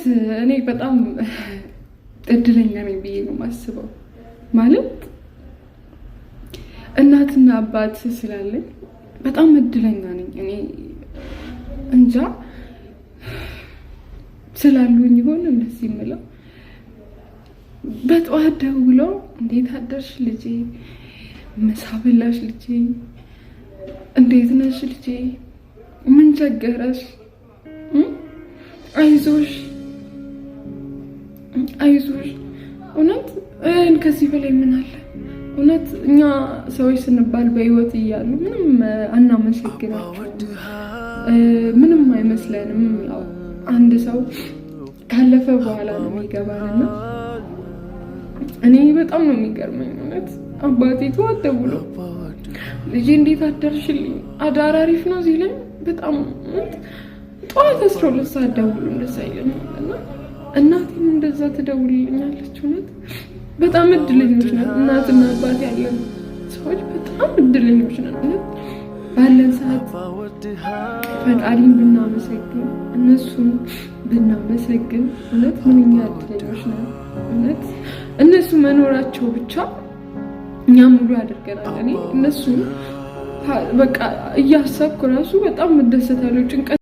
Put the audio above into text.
እውነት እኔ በጣም እድለኛ ነኝ ብዬ ነው የማስበው። ማለት እናትና አባት ስላለኝ በጣም እድለኛ ነኝ። እኔ እንጃ ስላሉኝ ይሆን እንደዚህ የምለው። በጠዋት ደውለው እንዴት አደርሽ ልጄ፣ ምሳ በላሽ ልጄ፣ እንዴት ነሽ ልጄ፣ ምን ቸገረሽ፣ አይዞሽ አይዞሽ። እውነት ከዚህ በላይ ምን አለ? እውነት እኛ ሰዎች ስንባል በህይወት እያሉ ምንም አናመሰግናቸው፣ ምንም አይመስለንም። ያው አንድ ሰው ካለፈ በኋላ ነው የሚገባንና እኔ በጣም ነው የሚገርመኝ። እውነት አባቴ ጠዋት ደውሎ ልጄ እንዴት አደርሽልኝ፣ አዳር አሪፍ ነው ሲለኝ በጣም ጠዋት 12 ሰዓት ደውሎ እንደዛ ይለኛልና እናቴም እንደዛ ትደውልልኛለች። እውነት በጣም እድለኞች ነን። እናትና አባት ያለን ሰዎች በጣም እድለኞች ነን። እውነት ባለን ሰዓት ፈጣሪን ብናመሰግን፣ እነሱን ብናመሰግን እውነት ምንኛ እድለኞች ነን። እውነት እነሱ መኖራቸው ብቻ እኛ ሙሉ ያደርገናል። እኔ እነሱ በቃ እያሰብኩ ራሱ በጣም እደሰታለሁ። ጭንቀት